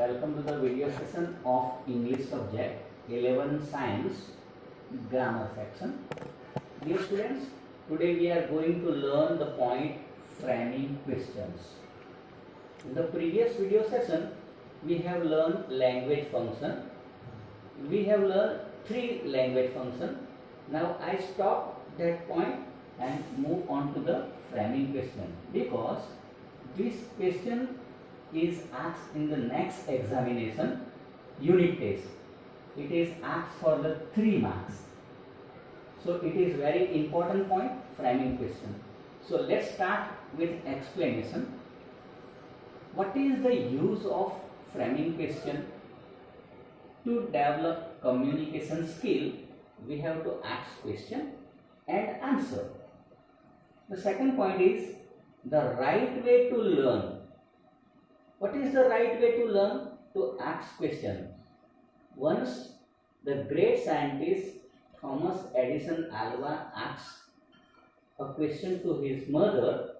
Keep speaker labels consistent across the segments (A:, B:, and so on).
A: Welcome to the video session of English subject 11 Science Grammar section. Dear students, today we are going to learn the point framing questions. In the previous video session, we have learned language function. We have learned 3 language function. Now I stop that point and move on to the framing question, because this question is asked in the next examination unit test. It is asked for the 3 marks. So it is very important point, framing question. So let's start with explanation. What is the use of framing question? To develop communication skill, we have to ask question and answer. The second point is the right way to learn. What is the right way to learn? To ask question. Once the great scientist Thomas Edison Alva asked a question to his mother,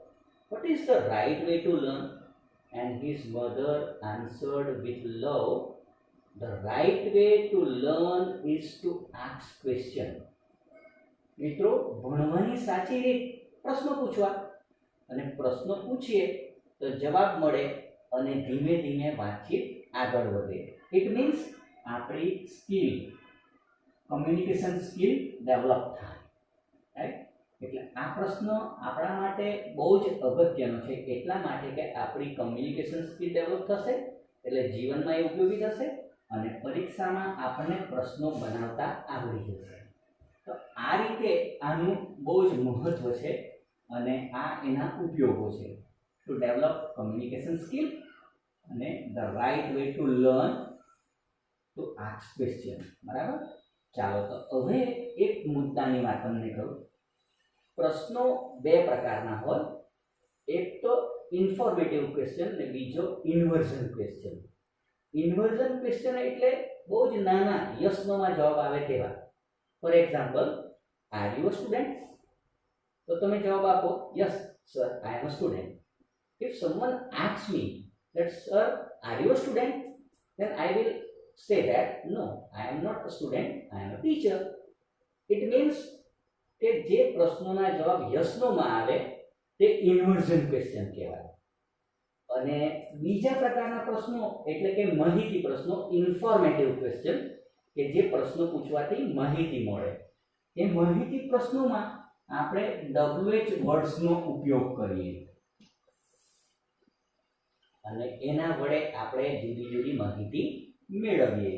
A: what is the right way to learn? And his mother answered with love, the right way to learn is to ask question. મિત્રો, ભણવાની સાચી રીત પ્રશ્ન પૂછવા, અને પ્રશ્ન પૂછીએ તો જવાબ મળે અને ધીમે ધીમે વાતચીત આગળ વધે. ઇટ મીન્સ આપણી સ્કિલ, કમ્યુનિકેશન સ્કિલ ડેવલપ થાય, રાઈટ? એટલે આ પ્રશ્ન આપણા માટે બહુ જ અગત્યનો છે, એટલા માટે કે આપણી કમ્યુનિકેશન સ્કિલ ડેવલપ થશે એટલે જીવનમાં એ ઉપયોગી થશે અને પરીક્ષામાં આપણને પ્રશ્નો બનાવતા આવડી જશે. તો આ રીતે આનું બહુ જ મહત્વ છે અને આ એના ઉપયોગો છે. ટુ ડેવલપ કમ્યુનિકેશન સ્કિલ અને the right way to learn to ask question. બરાબર? ચાલો, તો હવે એક મુદ્દાની વાત તમને કહું. પ્રશ્નો 2 પ્રકારના હોય. એક તો ઇન્ફોર્મેટિવ ક્વેશ્ચન અને બીજો ઇન્વર્ઝન ક્વેશ્ચન. ઇન્વર્ઝન ક્વેશ્ચન એટલે બહુ જ નાના યસ નોમાં જવાબ આવે તેવા. For example, are you a student? તો તમે જવાબ આપો, yes sir, I am a student. If someone asks me that, sir, are you a student? Then I will say that, no, I am not a student, I am a teacher. It means કે જે પ્રશ્નોના જવાબ yes નોમાં આવે તે inversion question કહેવાય. અને બીજા પ્રકારના પ્રશ્નો એટલે કે માહિતી પ્રશ્નો, ઇન્ફોર્મેટિવ ક્વેશ્ચન, કે જે પ્રશ્નો પૂછવાથી માહિતી મળે. એ માહિતી પ્રશ્નોમાં આપણે WH વર્ડ્સનો ઉપયોગ કરીએ અને એના વડે આપણે જુદી જુદી માહિતી મેળવીએ.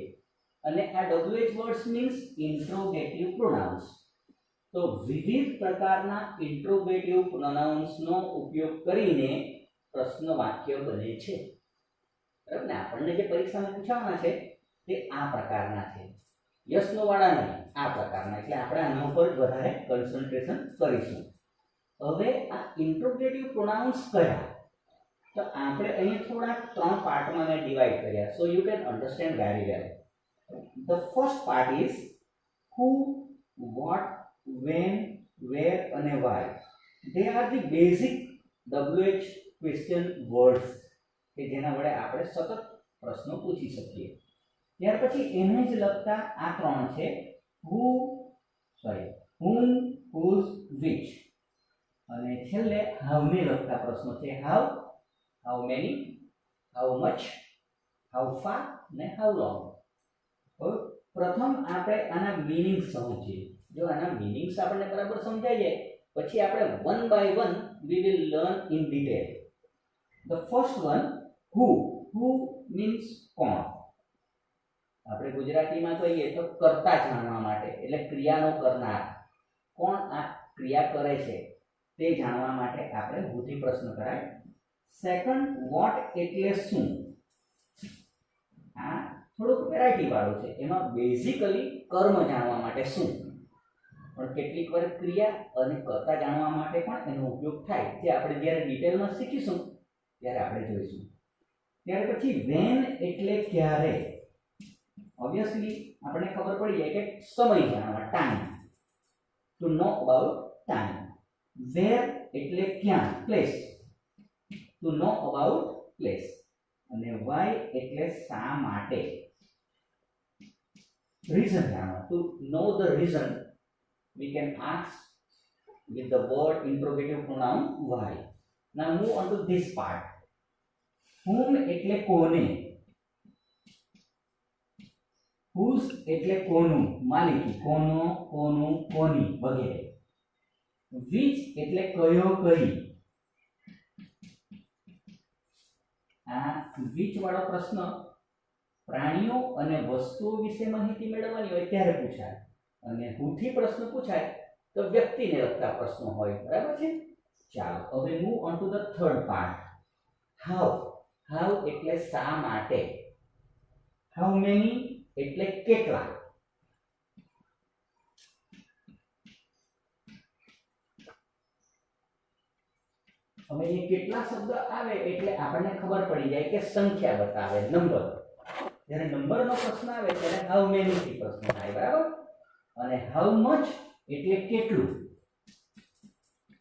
A: અને આ WH words means interrogative pronounce. તો વિવિધ પ્રકારના ઇન્ટ્રોગેટિવ પ્રોનાઉન્સનો ઉપયોગ કરીને પ્રશ્ન વાક્ય બને છે. બરાબર ને? આપણને જે પરીક્ષામાં પૂછાવાના છે તે આ પ્રકારના છે, યસ નો વાળા નહીં, આ પ્રકારના. એટલે આપણે આના ઉપર વધારે કન્સન્ટ્રેશન કરીશું. હવે આ ઇન્ટ્રોગેટિવ પ્રોનાઉન્સ કયા? તો આપણે અહીં થોડા 3 પાર્ટમાં મેં ડિવાઈડ કર્યા, so you can understand very well. The first part is who, what, when, where અને why. They are the basic WH question words કે જેના વડે આપણે સતત પ્રશ્નો પૂછી શકીએ. ત્યાર પછી એને જ લગતા આ 3 છે, whom, whose, which. અને છેલ્લે હાઉને લગતા પ્રશ્નો છે, how, how many, how much, how far ને how long. પ્રથમ આપણે આના મીનિંગ્સ સમજીએ. જો આના મીનિંગ્સ આપણને બરાબર સમજાઈ જાય પછી આપણે one by one we will learn in detail. The first one, who. Who means કોણ. આપણે ગુજરાતીમાં કહીએ તો કર્તા જાણવા માટે, એટલે ક્રિયાનો કરનાર, કોણ આ ક્રિયા કરે છે તે જાણવા માટે આપણે who થી પ્રશ્ન કરાય. સેકન્ડ, વોટ એટલે શું. આ થોડુંક વેરાયટી વાળું છે, એમાં બેઝિકલી કર્મ જાણવા માટે શું, પણ કેટલીક વાર ક્રિયા અને કર્તા જાણવા માટે પણ એનો ઉપયોગ થાય, જે આપણે જ્યારે ડિટેલમાં શીખીશું ત્યારે આપણે જોઈશું. ત્યાર પછી વેન એટલે ક્યારે. ઓબ્વિયસલી આપણને ખબર પડી જાય કે સમય જાણવા, time, to know about time. Where એટલે ક્યાં, place, to know about place. અને why એટલે શા માટે. reason જાણો. to know the reason we can ask with the word interrogative pronoun why. now move on to this part. whom એટલે કોને, whose એટલે કોનું, માલિકી, કોનો, કોનું, કોની વગેરે. which એટલે કયો, કઈ. આ which વાળો પ્રશ્ન પ્રાણીઓ અને વસ્તુઓ વિશે માહિતી મેળવવાની હોય ત્યારે પૂછાય, અને who થી પ્રશ્ન પૂછાય તો વ્યક્તિને લગતા પ્રશ્નો હોય. બરાબર છે. ચાલો હવે move on to the third part. how. how એટલે શા માટે. how many એટલે કેટલા. હવે એ કેટલા શબ્દ આવે એટલે આપણને ખબર પડી જાય કે સંખ્યા બતાવે, નંબર. જ્યારે નંબરનો પ્રશ્ન આવે ત્યારે how many થી પ્રશ્ન થાય. બરાબર. અને how much એટલે કેટલું.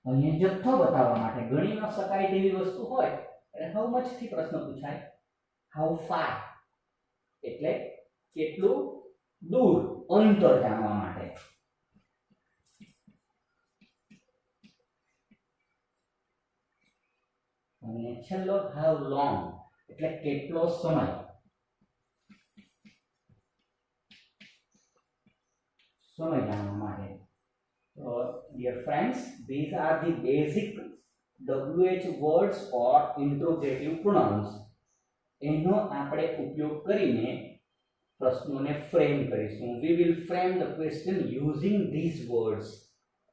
A: અહીંયા જથ્થો બતાવવા માટે ગણી ન શકાય તેવી વસ્તુ હોય એટલે how much થી પ્રશ્ન પૂછાય. how far એટલે કેટલું દૂર, અંતર જાણવા માટે. અને છેલ્લો how long એટલે કેટલો સમય. સમય જાણવા માટે. So dear friends, these are the basic WH words or interrogative pronouns. એનો આપણે ઉપયોગ કરીને પ્રશ્નોને ફ્રેમ કરીશું. we will frame the question using these words,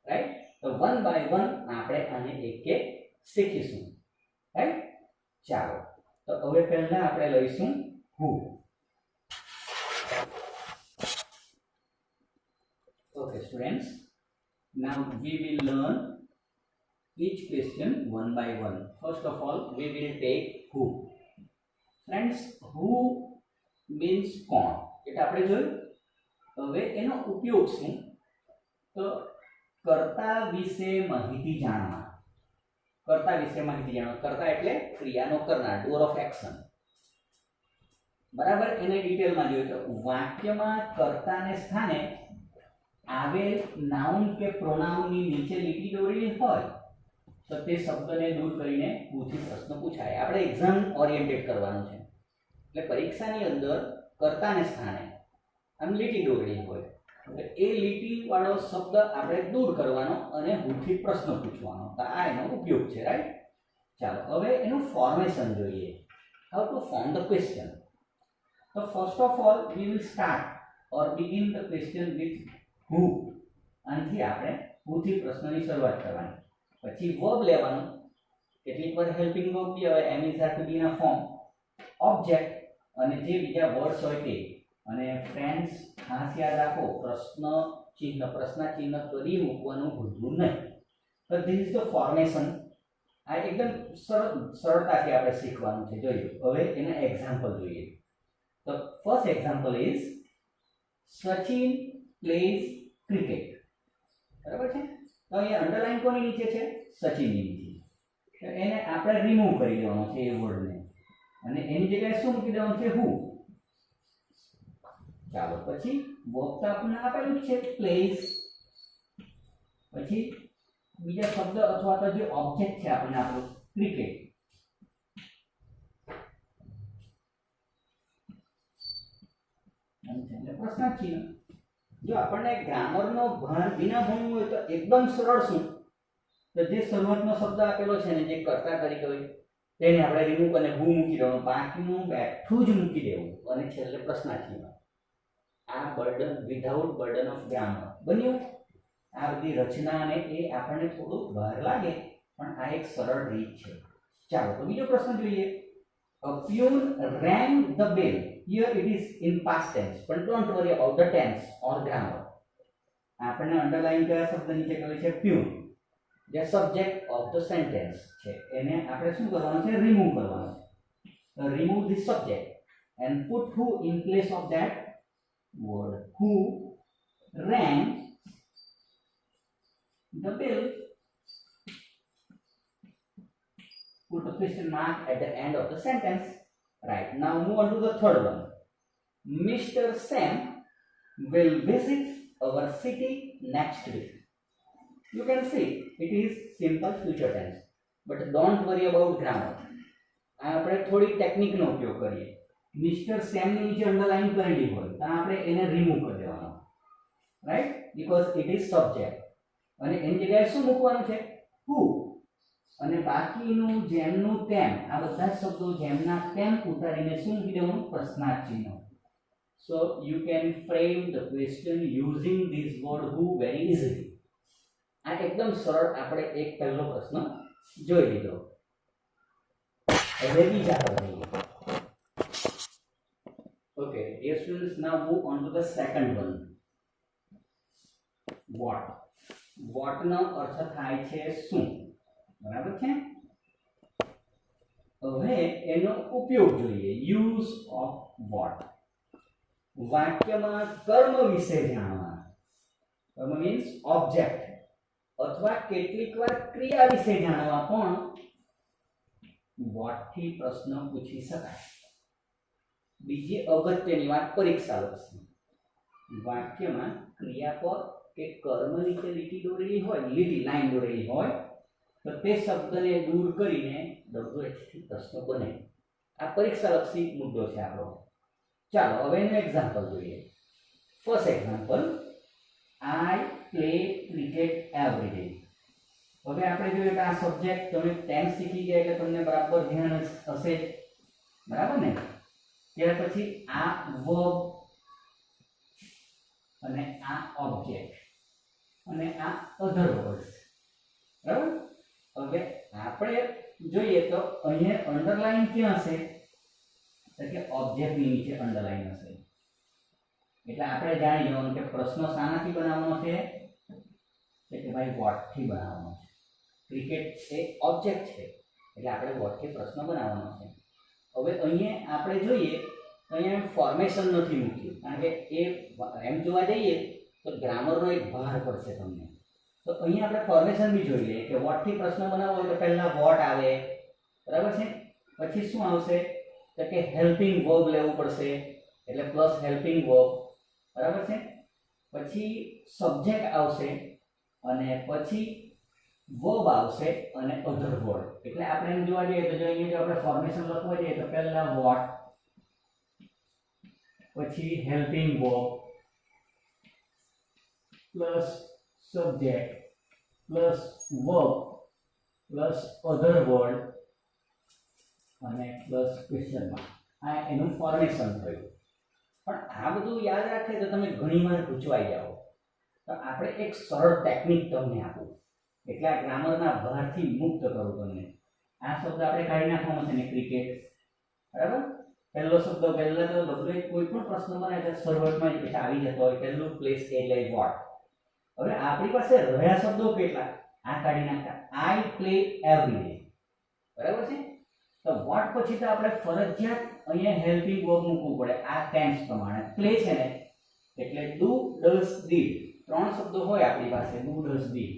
A: right? so one by one આપણે આને એક એક શીખીશું, right? ચાલો તો હવે પહેલા આપણે લઈશું who. okay students, now we will learn each question one by one. first of all we will take who. friends, who means કોણ, એટલે આપણે જોયું. હવે એનો ઉપયોગ શું, તો કર્તા વિશે માહિતી જાણવા. કર્તા વિશે માહિતી જાણવા. કર્તા એટલે ક્રિયાનો કરનાર, ડોર ઓફ એક્શન. બરાબર. એને ડિટેલમાં જોયું તો વાક્યમાં કર્તાને સ્થાને આવેલ નાઉન કે પ્રોનાઉનની નીચે લીટી દોરેલી હોય તો તે શબ્દને દૂર કરીને પૂછી પ્રશ્ન પૂછાય. આપણે એક્ઝામ ઓરિએન્ટેડ કરવાનું છે એટલે પરીક્ષાની અંદર કર્તાને સ્થાને આમ લીટી દોરેલી હોય એટલે એ લીટી વાળો શબ્દ આપણે દૂર કરવાનો અને હુથી પ્રશ્ન પૂછવાનો. તો આ એનો ઉપયોગ છે, રાઈટ? ચાલો હવે એનું ફોર્મેશન જોઈએ. How to form the question. તો first of all we will start or begin the question with who. આનાથી આપણે who થી પ્રશ્નની શરૂઆત કરવાની. પછી વર્બ લેવાનું. કેટલીક વાર હેલ્પિંગ વર્બ બી આવે, એમ ઇઝ આર ટુ બી ના ફોર્મ. ઓબ્જેક્ટ અને જે બીજા વર્ડ્સ હોય તે. અને ફ્રેન્ડ્સ ખાસ યાદ રાખો, પ્રશ્ન ચિહ્ન, પ્રશ્ન ચિહ્ન કરી મૂકવાનું ભૂલવું નહીં. તો ધીસ ઇઝ ધ ફોર્મેશન. આ એકદમ સરળતાથી આપણે શીખવાનું છે. જોઈએ હવે એના એક્ઝામ્પલ જોઈએ. તો first example is Sachin plays cricket. બરાબર છે. તો અહીંયા અંડરલાઈન કોની નીચે છે? સચિનની નીચે. તો એને આપણે રિમૂવ કરી દેવાનો છે એ વર્ડને, અને એની જગ્યાએ શું મૂકી દેવાનું છે? who. ચાલો પછી વર્બ તો આપણને આપેલું જ છે, પ્લેસ. પછી બીજા શબ્દ અથવા તો જે ઓબ્જેક્ટ છે આપણને આપણું ક્રિકેટ. એટલે પ્રશ્ન ચિહ્ન. જો આપણને ગ્રામરનો ભાન વિના ભણવું હોય તો એકદમ સરળ શું, તો જે શરૂઆતનો શબ્દ આપેલો છે ને, જે કર્તા તરીકે હોય તેને આપણે રિમૂવ અને who મૂકી દેવાનું, બાકીનું બેઠું જ મૂકી દેવું, અને છેલ્લે પ્રશ્નાર્થ. આ burden without burden of grammar બન્યું. આ બધી રચનાને એ આપણને થોડું બહાર લાગે પણ આ એક સરળ રીત છે. ચાલો તો બીજો પ્રશ્ન જોઈએ. A peon rang the bell. Here it is in past tense, but don't worry about the tense or grammar. આપણને અંડરલાઈન કયા શબ્દ નીચે કહે છે? peon. જે સબ્જેક્ટ ઓફ ધ સેન્ટેન્સ છે એને આપણે શું કરવાનું છે? રિમૂવ કરવાનું છે. Remove the subject and put who in place of that word. Who rang the bell. Put a question mark at the end of the sentence. Right, now move on to the third one. Mr. Sam will visit our city next week. You can see it is simple future tense, but don't worry about grammar. આપણે થોડી ટેકનિકનો ઉપયોગ કરીએ. Mister same ની નીચે underline કરેલી હોય તો આપણે એને રિમૂવ કરી દેવાનો, right, because it is subject. અને એની જગ્યાએ શું મૂકવાનું છે? હુ. અને બાકીનું જેમનું તેમ, આ બધા શબ્દો જેમના તેમ ઉતારીને શું મૂકી દેવાનું? પ્રશ્નાર્થ ચિહ્ન. So you can frame the question using this word who very easily. આ એકદમ સરળ આપણે એક પહેલો પ્રશ્ન જોઈ લીધો. હવે બીજા પર જઈએ. Okay, dear students, now move on to the second one. What? What નો અર્થ થાય છે શું, બરાબર છે? હવે એનો ઉપયોગ જોઈએ. Use of what. વાક્યમાં કર્મ વિશે જાણવા. કર્મ મીન્સ ઓબ્જેક્ટ, અથવા કેટલીકવાર ક્રિયા વિશે જાણવા પણ what થી પ્રશ્ન પૂછી શકાય. બીજી અગત્યની વાત પરીક્ષાલક્ષી. વાક્યમાં ક્રિયાપદ કે કર્મ નીચે લીટી દોરેલી હોય, લીટી લાઈન દોરેલી હોય તો તે શબ્દને દૂર કરીને WH થી પ્રશ્ન બને. આ પરીક્ષાલક્ષી મુદ્દો છે આપણો. ચાલો હવે એનું એક્ઝામ્પલ જોઈએ. First example, I play cricket every day. હવે આપણે જોઈએ કે આ સબ્જેક્ટ તમે ટેન્સ શીખી ગયા એટલે તમને બરાબર ધ્યાન હશે, બરાબર ને? ત્યાર પછી આ વર્બ અને આ ઓબ્જેક્ટ અને આ અધર વર્ડ્સ, બરાબર? હવે આપણે જોઈએ તો અહીંયા અંડરલાઈન ક્યાં હશે? તો કે ઓબ્જેક્ટની નીચે અંડરલાઈન હશે. એટલે આપણે જાણી જવાનું કે પ્રશ્ન શાનાથી બનાવવાનો છે? કે ભાઈ વોટ થી બનાવવાનો છે. ક્રિકેટ એ ઓબ્જેક્ટ છે એટલે આપણે વોટ થી પ્રશ્ન બનાવવાનો છે. હવે અહીંયા આપણે જોઈએ તો અહીંયા ફોર્મેશન નથી મૂક્યું, કારણ કે એ એમ જોવા જઈએ તો ગ્રામરનો એક ભાર પડશે તમને. તો અહીંયા આપણે ફોર્મેશન બી જોઈ લઈએ કે વોટ થી પ્રશ્ન બનાવવો હોય તો પહેલા વોટ આવે, બરાબર છે? પછી શું આવશે? તો કે હેલ્પિંગ વર્બ લેવું પડશે એટલે પ્લસ હેલ્પિંગ વર્બ, બરાબર છે? પછી સબ્જેક્ટ આવશે અને પછી વર્બ આવશે અને અધર વર્ડ. એટલે આપણે એમ જોવા જઈએ તો જો અહીંયા જો આપણે ફોર્મેશન લખવા જઈએ તો પહેલા વોટ, પછી helping verb plus subject plus verb plus અધર વર્ડ અને પ્લસ ક્વેશ્ચન માર્ક. આ એનું ફોર્મેશન થયું. પણ આ બધું યાદ રાખે તો તમે ઘણીવાર ગૂંચવાઈ જાઓ. તો આપણે એક સરળ ટેકનિક તમને આપું, એટલે આ ગ્રામરના ભારથી મુક્ત કરું તમને. આ શબ્દ આપણે કાઢી નાખવાનો છે ને, ક્રિકેટ, બરાબર? પહેલો શબ્દ પહેલા તો બધું કોઈ પણ પ્રશ્ન બનાવે તો શરૂઆતમાં જ આવી જતો હોય પહેલું પ્લેસ એટલે વોટ. હવે આપણી પાસે રહ્યા શબ્દો કેટલા? આ કાઢી નાખતા. આઈ પ્લે એવરી ડે, બરાબર છે? તો વોટ પછી તો આપણે ફરજિયાત અહીંયા હેલ્પિંગ વર્બ મૂકવું પડે આ ટેન્સ પ્રમાણે. પ્લે છે ને એટલે ડુ, ડઝ, ડીડ, ત્રણ શબ્દો હોય આપણી પાસે, ડુ, ડઝ, ડીડ.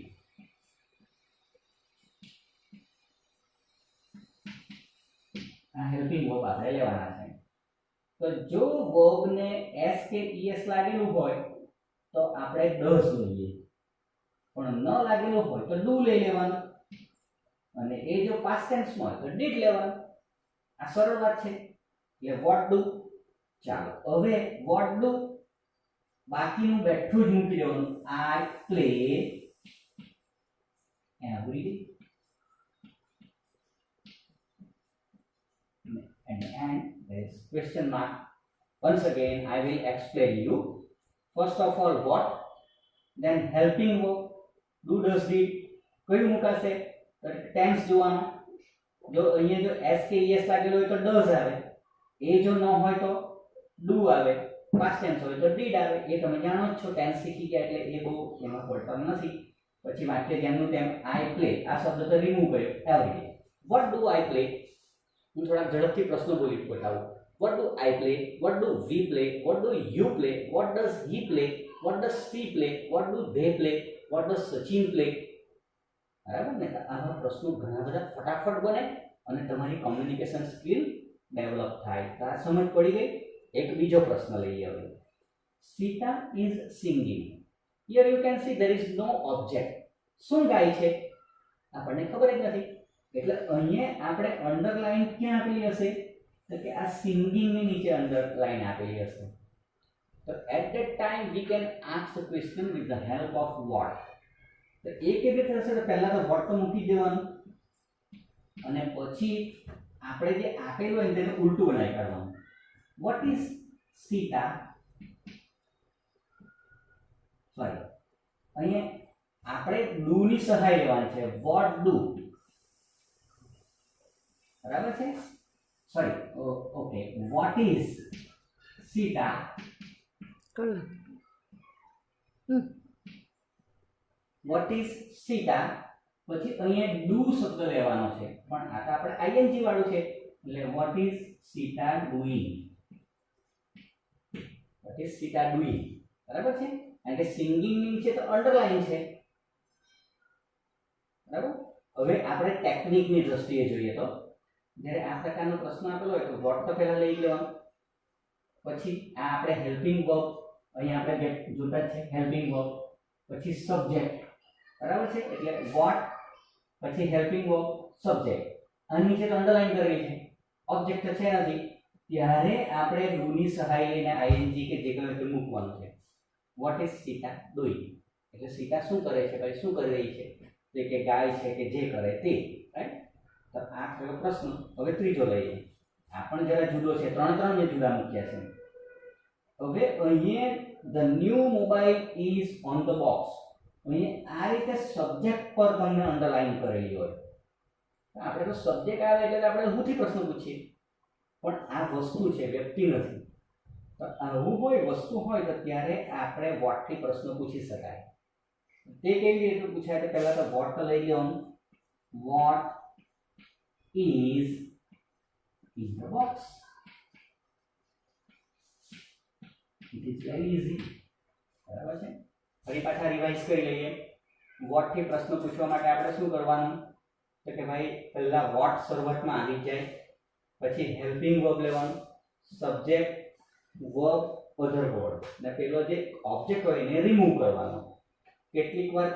A: આ હેલ્પિંગ વર્બ આપણે લેવાના છે. તો જો વર્બ ને s કે es લાગેલું હોય તો આપણે ડઝ લઈએ, પણ ન લાગેલું હોય તો ડુ લઈ લેવાનું, અને એ જો પાસ્ટ ટેન્સ માં હોય તો ડીડ લેવાનું. આ સરળ વાત છે. એટલે વોટ ડુ. ચાલો હવે વોટ ડુ બાકીનું બેઠું જ મૂકી દેવાનું. I play every day. And there is question mark. Once again I will explain you. First of all what, then helping verb, do, does, did. કયું મુકાશે? તો ટેન્સ જોવાનો. જો અહીંયા જો s કે es લાગેલો હોય તો does આવે, એ જો ન હોય તો do આવે, past tense હોય તો did આવે. એ તમે જાણો જ છો, ટેન્સ શીખી ગયા એટલે એ બહુ એમાં પડતા નથી. પછી વાક્ય જેમનું તેમ I play, આ શબ્દ તો રિમૂવ કર્યો, every day. What do I play? હું થોડા ઝડપથી પ્રશ્નો બોલી બતાવું. What do I play? What do we play? What do you play? What does he play? What does she play? What do they play? What does Sachin play? બરાબર ને? આવા પ્રશ્નો ઘણા બધા ફટાફટ બને અને તમારી કોમ્યુનિકેશન સ્કિલ ડેવલપ થાય. તો આ સમજ પડી ગઈ. એક બીજો પ્રશ્ન લઈએ હવે. Sita is singing. Here you can see there is no object. શું ગાય છે આપણને ખબર જ નથી. એટલે અહીંયા આપણે અંડરલાઈન ક્યાં આપેલી હશે? તો કે આ સિંગિંગ ની નીચે અંડરલાઈન આપેલી હશે. તો at that time we can ask the question with the help of what. તો એ કેવી રીતે થશે? તો પહેલા તો what તો મૂકી દેવાનું અને પછી આપણે જે આપેલું હોય તેને ઉલટું બનાવી કાઢવાનું. what is Sita? સોરી, અહીંયા આપણે ડુ ની સહાય લેવાની છે. what do, બરાબર છે? Sorry, okay, what is Sita? what is Sita? પછી અહીંયા ડુ શબ્દ લેવાનો છે, પણ આ તો આપણે આઈએનજી વાળું છે એટલે what is Sita doing? what is Sita doing? બરાબર છે? કારણ કે સિંગિંગ ની નીચે તો અંડરલાઈન છે. બરાબર. હવે આપણે ટેકનિકની દ્રષ્ટિએ જોઈએ તો જ્યારે આ પ્રકારનો પ્રશ્ન આપેલો હોય તો what તો પહેલા લઈ લેવાનો, પછી આ આપણે હેલ્પિંગ વર્બ અહીંયા આપણે જોતા જ છે હેલ્પિંગ વર્બ, પછી સબ્જેક્ટ. બરાબર છે? એટલે what પછી હેલ્પિંગ વર્બ સબ્જેક્ટ. આની નીચે તો અંડરલાઈન કરેલી છે, ઓબ્જેક્ટ છે નથી, ત્યારે આપણે ડુ ની સહાય લઈને આઈએનજી કે જે કંઈ તે મૂકવાનું છે. what is Sita doing? એટલે સીતા શું કરે છે, ભાઈ શું કરી રહી છે? એટલે કે ગાય છે કે જે કરે તે, રાઈટ? તો આ થયો પ્રશ્ન. હવે ત્રીજો લઈએ. આ પણ જરા જુદો છે, ત્રણ ને જુદા મૂક્યા છે. હવે અહીંયા the new mobile is on the box. અહીંયા આ રીતે સબ્જેક્ટ પર તમને અંડરલાઈન કરેલી હોય. આપણે તો સબ્જેક્ટ આવે એટલે આપણે હુંથી પ્રશ્ન પૂછીએ, પણ આ વસ્તુ છે, વ્યક્તિ નથી. તો આવું હોય, વસ્તુ હોય, તો ત્યારે આપણે what થી પ્રશ્ન પૂછી શકાય. તે કેવી રીતે પૂછાય? તો પહેલા તો what લઈ લેવાનું. what is in the box? it is very easy. બરાબર છે? ફરી પાછા રિવાઇઝ કરી લઈએ. what થી પ્રશ્ન પૂછવા માટે આપણે શું કરવાનું? તો કે ભાઈ પહેલા what શરૂઆતમાં આવી જાય, પછી હેલ્પિંગ વર્બ લેવાનું, સબ્જેક્ટ, વર્બ, અધર વર્ડ, ને પેલો જે ઓબ્જેક્ટ હોય એને રિમૂવ કરવાનો. કેટલીક વાર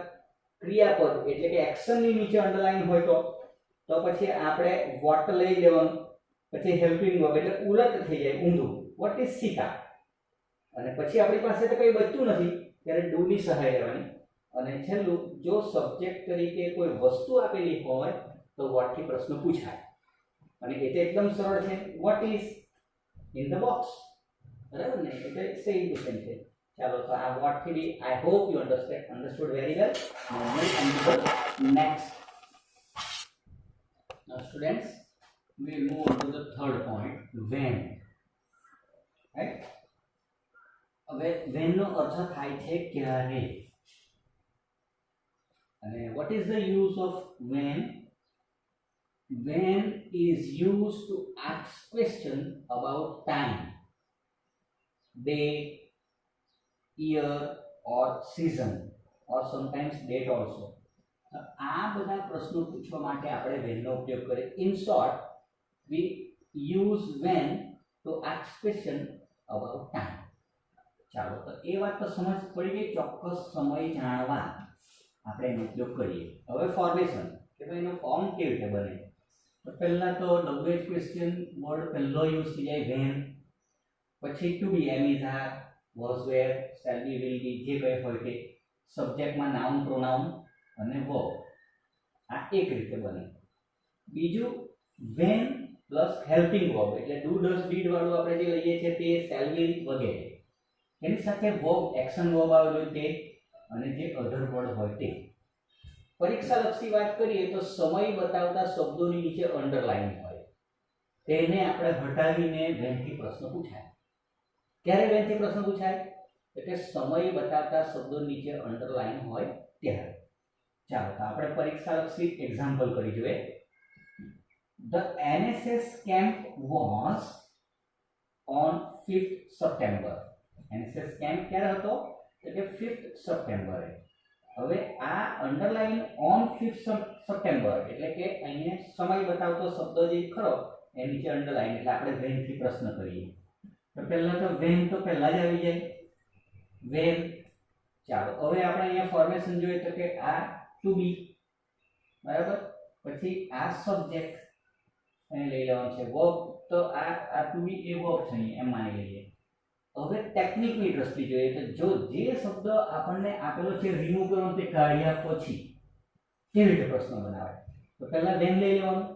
A: ક્રિયાપદ એટલે કે એક્શન ની નીચે અંડરલાઈન હોય તો પછી આપણે what લઈ લેવાનું, પછી હેલ્પિંગ વર્બ એટલે ઉલટ થઈ જાય, ઊંધું, what is સીતા. અને પછી આપણી પાસે તો કંઈ બચતું નથી ત્યારે ડુ ની સહાય લેવાની. અને છેલ્લું, જો સબ્જેક્ટ તરીકે કોઈ વસ્તુ આપેલી હોય તો what થી પ્રશ્ન પૂછાય. અને એ તો એકદમ સરળ છે, what is in the box. બરાબર ને? એટલે સેમ ટુ સેમ છે. ચાલો, તો આ what થી બી I hope you understood very well. Now we come to the next. Now students, we move on to the third point, when. Right? હવે when નો અર્થ થાય છે ક્યારે. અને what is the use of when? When is used to ask question about time, day, year or season or sometimes date also. આ બધા પ્રશ્નો પૂછવા માટે આપણે when નો ઉપયોગ કરીએ. In short, we use when to ask question about time. ચાલો, તો એ વાત તો સમજ પડી ગઈ. ચોક્કસ સમય જાણવા આપણે એનો ઉપયોગ કરીએ. હવે ફોર્મેશન, કે ભાઈ એનો ફોર્મ કેવી રીતે બને? તો પહેલા તો WH ક્વેશ્ચન વર્ડ પહેલો યુઝ થઈ જાય when, પછી to be am is are, was were, shall be, will be, જે કંઈ હોય તે, સબ્જેક્ટમાં નાઉન, પ્રોનાઉન અને વર્બ. આ એક રીતે બને. બીજું when પ્લસ હેલ્પિંગ વર્બ એટલે ડુ, ડઝ, ડીડ વાળું આપણે જે લઈએ છીએ તે, શેલ બી વગેરે. એની સાથે વર્બ, એક્શન વર્બ આવેલું હોય તે, અને જે અધર વર્ડ હોય તે. પરીક્ષા લક્ષી વાત કરીએ તો સમય બતાવતા શબ્દોની નીચે અંડરલાઈન હોય, તેને આપણે હટાવીને when થી પ્રશ્ન પૂછાય. ક્યારે when થી પ્રશ્ન પૂછાય? એટલે સમય બતાવતા શબ્દો નીચે અંડરલાઈન હોય ત્યારે. ચાલો, તો આપણે પરીક્ષા લક્ષી એક્ઝામ્પલ કરી જોઈએ. The NSS camp was on 5th September. NSS camp ક્યારે હતો? એટલે 5th September. હવે આ અંડરલાઈન ઓન 5th સપ્ટેમ્બર એટલે કે અહીંયા સમય બતાવતો શબ્દ જે ખરો એ નીચે અંડરલાઈન એટલે આપણે વેન થી પ્રશ્ન કરીએ તો પહેલા તો વેન તો પહેલા જ આવી જાય વેન ચાલો હવે આપણે અહીંયા ફોર્મેશન જોઈએ તો કે આ ટુ બી બરાબર પછી આ સબ્જેક્ટ અહીં લઈ લેવાનું છે વર્બ તો આ ટુ બી એ વર્બ છે અહીં એમ માની લઈએ હવે ટેકનિકની દ્રષ્ટિ જોઈએ તો જો જે શબ્દ આપણને આપેલો છે રિમૂવ કરવાનો તે કાઢ્યા પછી કેવી રીતે પ્રશ્ન બનાવે તો પહેલા વેન લઈ લેવાનું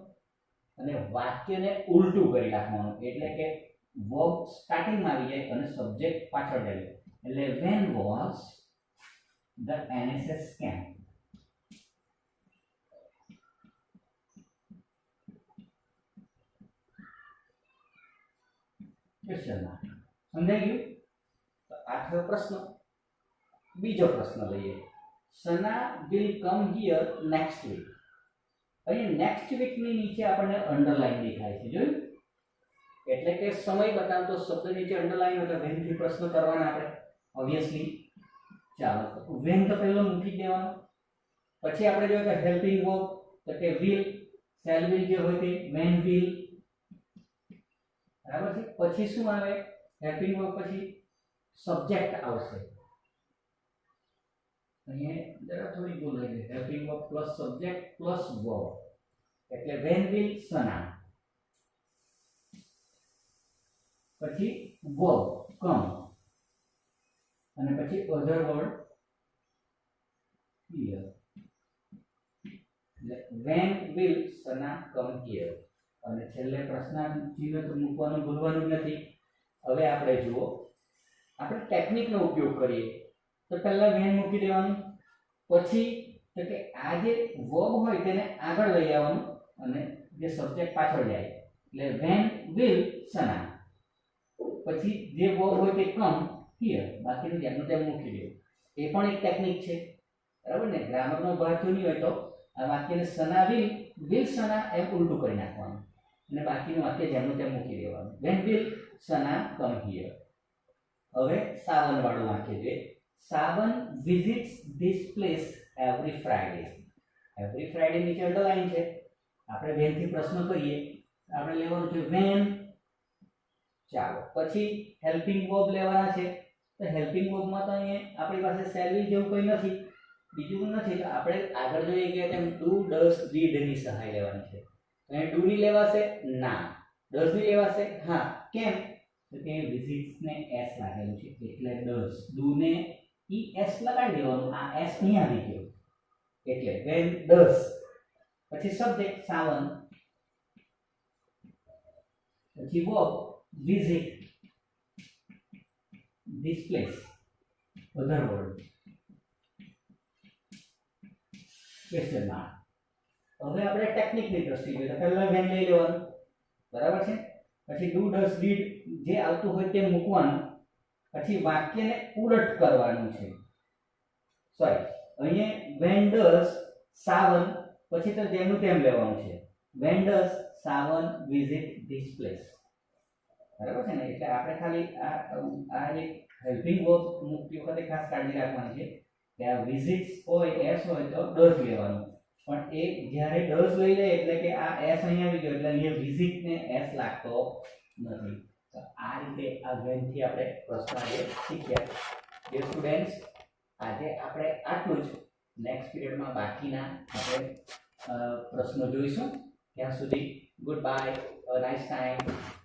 A: અને વાક્યને ઉલટું કરી નાખવાનું એટલે કે વર્બ સ્ટાર્ટિંગમાં આવી જાય અને સબ્જેક્ટ પાછળ જાય એટલે when was the NSS camp question mark સમજાઈ ગયું તો આ થયો પ્રશ્ન બીજો પ્રશ્ન લઈએ Sana will come here next week અહીં નેક્સ્ટ વીક ની નીચે આપણને અંડરલાઈન દેખાય છે જોયું એટલે કે સમય બતાવતો શબ્દ નીચે અંડરલાઈન એટલે વેન થી પ્રશ્ન કરવાના આપણે ઓબ્વિયસલી ચાલો વેન તો પહેલો મૂકી દેવાનો પછી આપણે જોઈએ કે હેલ્પિંગ વર્બ તો કે વિલ શેલ વિલ જે હોય તે વેન વિલ બરાબર છે પછી શું આવે હેલ્પિંગ વર્બ પછી સબ્જેક્ટ આવશે અહીંયા જરા થોડી ભૂલ થઈ ગઈ helping verb plus subject plus verb એટલે વેન વિલ સના પછી વર્બ કમ અને પછી other word here when will Sana come here અને છેલ્લે પ્રશ્નાર્થ ચિહ્ન તો મૂકવાનું ભૂલવાનું જ નથી હવે આપણે જુઓ આપણે ટેકનિકનો ઉપયોગ કરીએ તો પહેલા વેન મૂકી દેવાનું પછી તો કે આ જે વર્બ હોય તેને આગળ લઈ આવવાનું અને જે સબ્જેક્ટ પાછળ જાય એટલે વેન વિલ સના પછી જે વર્બ હોય તે કમ હિયર બાકીનું જેનું તેમ મૂકી દેવું એ પણ એક ટેકનિક છે બરાબર ને ગ્રામરનો ભાગ જો નહીં હોય તો આ વાક્યને સના વિલ સના એમ ઉલટું કરી નાખવાનું અને બાકીનું વાક્ય જેનું તેમ મૂકી દેવાનું when will Sana come here હવે સાવન વાળું વાક્ય છે Sawan visits this place every Friday નીચે અંડરલાઈન છે આપણે વેન થી પ્રશ્ન કરીએ આપણે લેવાનું છે વેન ચાલો પછી હેલ્પિંગ વર્બ લેવાના છે તો હેલ્પિંગ વર્બમાં તો અહીંયા આપણી પાસે શેલ વિલ જેવું કંઈ નથી બીજું નથી તો આપણે આગળ જોઈએ કે તેમ ડુ ડઝ ડીડ ની સહાય લેવાની છે તો અહીં ડુ ની લેવાશે ના ડઝ ની લેવાશે હા કેમ તો કે વિઝિટ્સ ને s લાગેલું છે એટલે ડઝ ડુ ને es લગાડી દેવાનું આ s અહીં આવી ગયો એટલે વેન ડઝ પછી સબ્જેક્ટ સાવન પછી verb visit this place other word question mark હવે આપણે ટેકનિકની દ્રષ્ટિએ જોઈએ પહેલા વેન લઈ લેવાનું બરાબર છે પછી ડુ ડઝ ડીડ જે આવતું હોય તે મૂકવાનું પછી વાક્યને ઉલટ કરવાનું છે સોરી અહીંયા વેન ડઝ સાવન પછી તો જેનું તેમ લેવાનું છે when does Savan visit this place બરાબર છે ને એટલે આપણે ખાલી આ એક હેલ્પિંગ વર્બ મૂકતી વખતે ખાસ કાળજી રાખવાની છે કે આ વિઝિટ્સ હોય એસ હોય તો ડઝ લેવાનું પણ એ જ્યારે ડઝ લઈ લે એટલે કે આ એસ અહીં આવી ગયો એટલે અહીંયા વિઝિટ ને એસ લાગતો નથી તો આ રીતે આ વેન થી આપણે પ્રશ્ન આજે શીખ્યા ડિયર સ્ટુડન્ટ્સ આજે આપણે આટલું જ નેક્સ્ટ પીરિયડમાં બાકીના આપણે પ્રશ્નો જોઈશું ત્યાં સુધી ગુડ બાય નાઇસ ટાઈમ